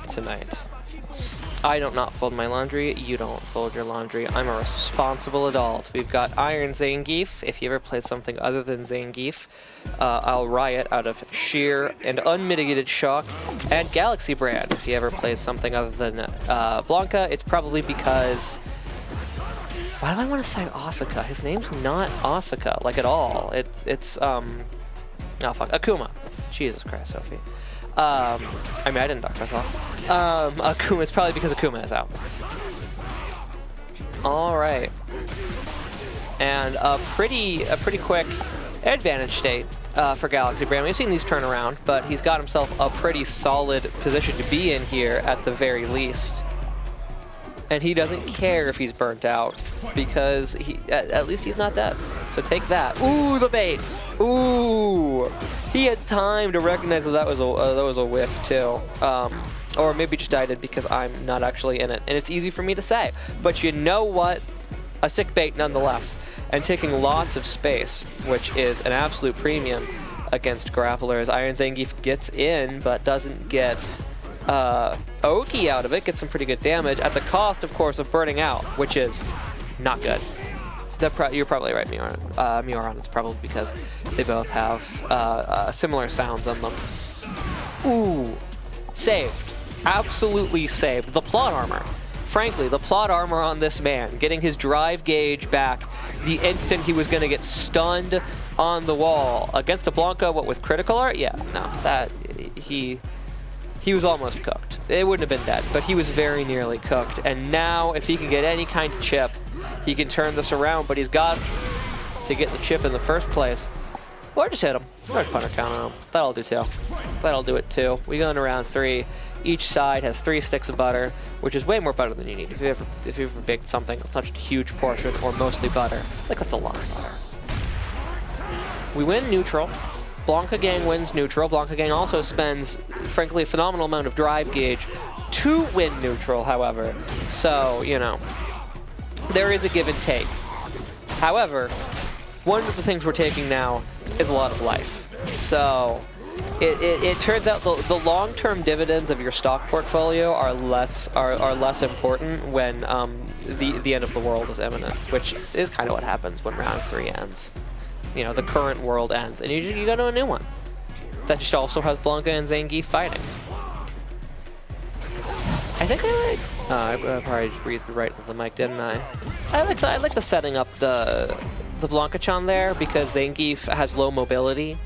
tonight. I don't not fold my laundry, you don't fold your laundry. I'm a responsible adult. We've got Ironzhangief. If you ever played something other than Zangief, I'll riot out of sheer and unmitigated shock. And GalaxyBrAn. If you ever play something other than Blanka, it's probably because... Why do I want to say Asuka? His name's not Asuka, like at all. It's oh fuck, Akuma. Jesus Christ, Sophie. I mean, I didn't dock myself. Akuma, it's probably because Akuma is out. All right. And a pretty quick advantage state for GalaxyBrAn. We've seen these turn around, but he's got himself a pretty solid position to be in here at the very least. And he doesn't care if he's burnt out, because at least he's not dead. So take that. Ooh, the bait. Ooh, he had time to recognize that that was a whiff too. Or maybe just I did because I'm not actually in it, and it's easy for me to say. But you know what? A sick bait nonetheless, and taking lots of space, which is an absolute premium against grapplers. Ironzhangief gets in, but doesn't get Oki out of it, gets some pretty good damage at the cost, of course, of burning out, which is not good. You're probably right, Mioran. It's probably because they both have similar sounds on them. Ooh, saved. Absolutely saved. The plot armor. Frankly, the plot armor on this man, getting his drive gauge back the instant he was going to get stunned on the wall. Against a Blanka, what, with critical art? Yeah, no, that, he was almost cooked. It wouldn't have been dead, but he was very nearly cooked. And now, if he can get any kind of chip, he can turn this around, but he's got to get the chip in the first place. Or just hit him. Or just punter count on him. That'll do too. That'll do it too. We go into round 3. Each side has 3 sticks of butter, which is way more butter than you need. If you ever baked something that's not just a huge portion or mostly butter, like that's a lot of butter. We win neutral. Blanka Gang wins neutral. Blanka Gang also spends, frankly, a phenomenal amount of drive gauge to win neutral, however. So, you know, there is a give and take. However, one of the things we're taking now is a lot of life. So it turns out the long-term dividends of your stock portfolio are less important when the end of the world is imminent, which is kind of what happens when round 3 ends. You know, the current world ends, and you go to a new one that just also has Blanka and Zangief fighting. I think I probably breathed right into the mic, didn't I? I like the setting up the Blanka-chan there, because Zangief has low mobility,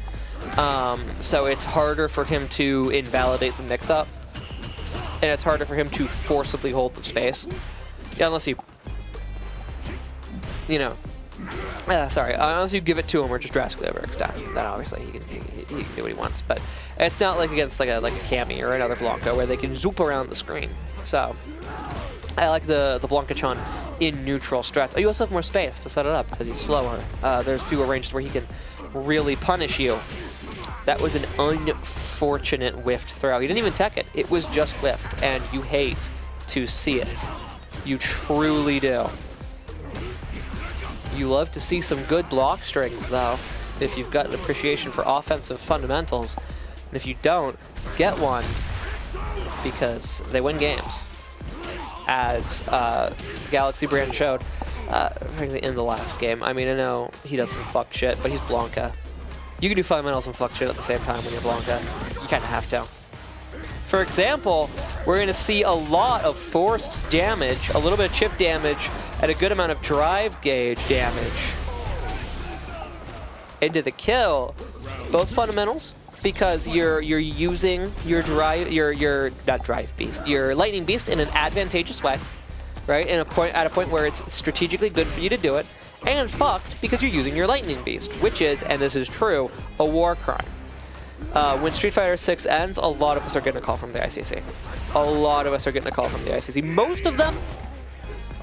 so it's harder for him to invalidate the mix-up, and it's harder for him to forcibly hold the space. Yeah, unless you know. Sorry, unless you give it to him or just drastically overextend. Then obviously he can do what he wants. But it's not like against like a Cammy or another Blanka where they can zoop around the screen. So I like the Blanka-chan in neutral strats. Oh, you also have more space to set it up because he's slower. There's fewer ranges where he can really punish you. That was an unfortunate whiffed throw. He didn't even tech it. It was just whiffed, and you hate to see it. You truly do. You love to see some good block strings, though, if you've got an appreciation for offensive fundamentals. And if you don't, get one, because they win games. As GalaxyBrAn showed in the last game. I mean, I know he does some fuck shit, but he's Blanka. You can do fundamentals and fuck shit at the same time when you're Blanka. You kind of have to. For example, we're going to see a lot of forced damage, a little bit of chip damage, and a good amount of drive gauge damage into the kill. Both fundamentals, because you're using your not drive beast, your lightning beast in an advantageous way, right? At a point where it's strategically good for you to do it, and fucked because you're using your lightning beast, which is, and this is true, a war crime. When Street Fighter 6 ends, a lot of us are getting a call from the ICC. A lot of us are getting a call from the ICC. Most of them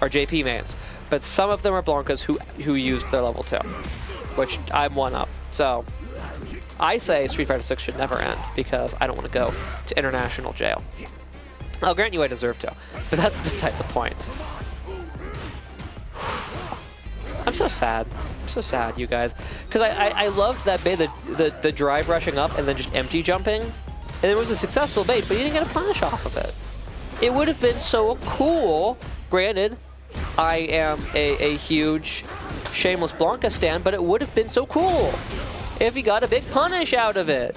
are JP mains, but some of them are Blankas who used their level 2, which I'm one of. So I say Street Fighter 6 should never end because I don't want to go to international jail. I'll grant you I deserve to, but that's beside the point. I'm so sad. I'm so sad, you guys. Because I loved that bit, the drive rushing up and then just empty jumping. And it was a successful bait, but he didn't get a punish off of it. It would have been so cool. Granted, I am a huge Shameless Blanka stan, but it would have been so cool if he got a big punish out of it.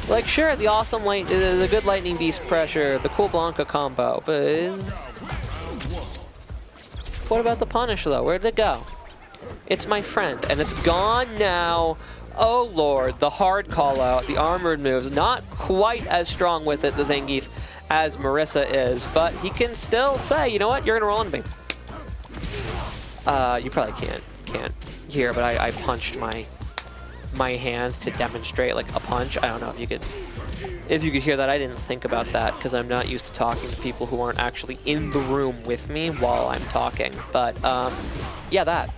Like, sure, the awesome the good lightning beast pressure, the cool Blanka combo, but what about the punish though? Where did it go? It's my friend, and it's gone now. Oh lord, the hard call out, the armored moves, not quite as strong with it, the Zangief, as Marissa is, but he can still say, you know what, you're gonna roll into me. You probably can't hear, but I punched my hand to demonstrate like a punch. I don't know if you could hear that. I didn't think about that because I'm not used to talking to people who aren't actually in the room with me while I'm talking. But yeah, that.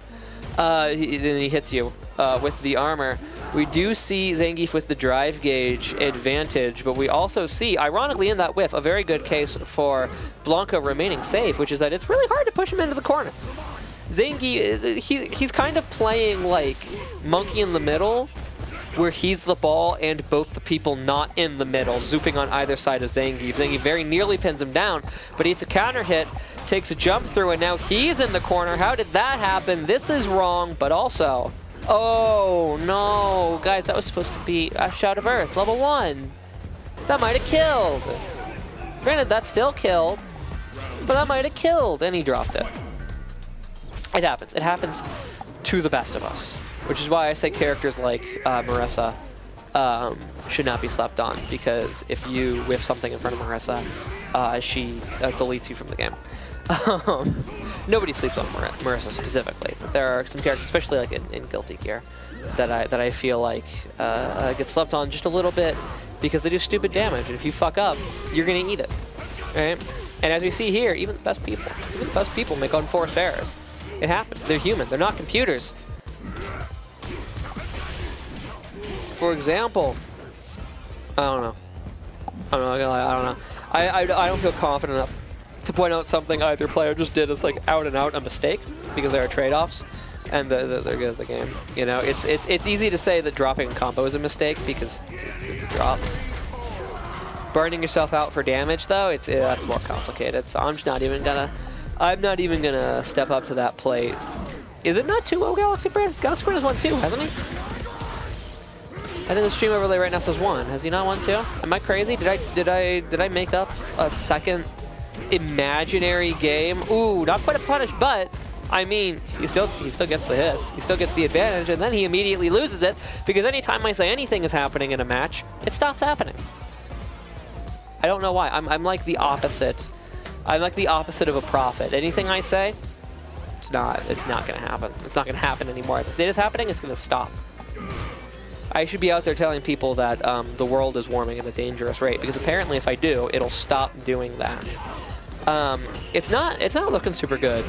Then he hits you with the armor. We do see Zangief with the drive gauge advantage, but we also see, ironically in that whiff, a very good case for Blanka remaining safe, which is that it's really hard to push him into the corner. Zangief, he's kind of playing like monkey in the middle, where he's the ball and both the people not in the middle, zooping on either side of Zangief. Zangief very nearly pins him down, but he hits a counter hit, takes a jump through, and now he's in the corner. How did that happen? This is wrong, but also... Oh, no. Guys, that was supposed to be a Shout of Earth, level 1. That might have killed. Granted, that still killed, but that might have killed, and he dropped it. It happens. It happens to the best of us, which is why I say characters like Marissa should not be slept on, because if you whiff something in front of Marissa, she deletes you from the game. Nobody sleeps on Marissa specifically, but there are some characters, especially like in Guilty Gear, that I feel like get slept on just a little bit because they do stupid damage, and if you fuck up, you're gonna eat it, right? And as we see here, even the best people make unforced errors. It happens. They're human. They're not computers. For example, I don't know. I'm not gonna lie. I don't know. I don't feel confident enough to point out something either player just did as like out and out a mistake, because there are trade-offs and they're good at the game. You know, it's easy to say that dropping a combo is a mistake because it's a drop. Burning yourself out for damage though, that's more complicated. So I'm not even gonna step up to that plate. Is it not 2-0 GalaxyBrAn? GalaxyBrAn has won 2, hasn't he? I think the stream overlay right now says 1. Has he not won 2? Am I crazy? Did I make up a second imaginary game? Ooh, not quite a punish, but I mean, he still gets the hits. He still gets the advantage, and then he immediately loses it because anytime I say anything is happening in a match, it stops happening. I don't know why. I'm like the opposite. I'm like the opposite of a prophet. Anything I say, it's not gonna happen. It's not gonna happen anymore. If it is happening, it's gonna stop. I should be out there telling people that the world is warming at a dangerous rate, because apparently if I do, it'll stop doing that. It's not looking super good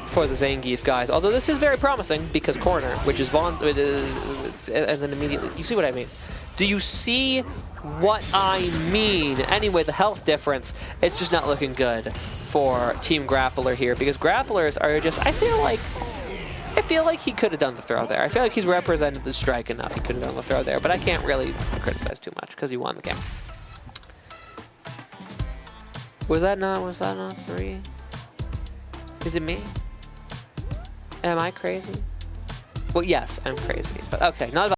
for the Zangief guys, although this is very promising because corner, which is Vaughn, and then immediately, you see what I mean? Do you see what I mean? Anyway, the health difference, it's just not looking good for Team Grappler here, because Grapplers are just, I feel like he could have done the throw there. I feel like he's represented the strike enough. He could have done the throw there, but I can't really criticize too much because he won the game. Was that not 3? Is it me? Am I crazy? Well, yes, I'm crazy, but okay, not about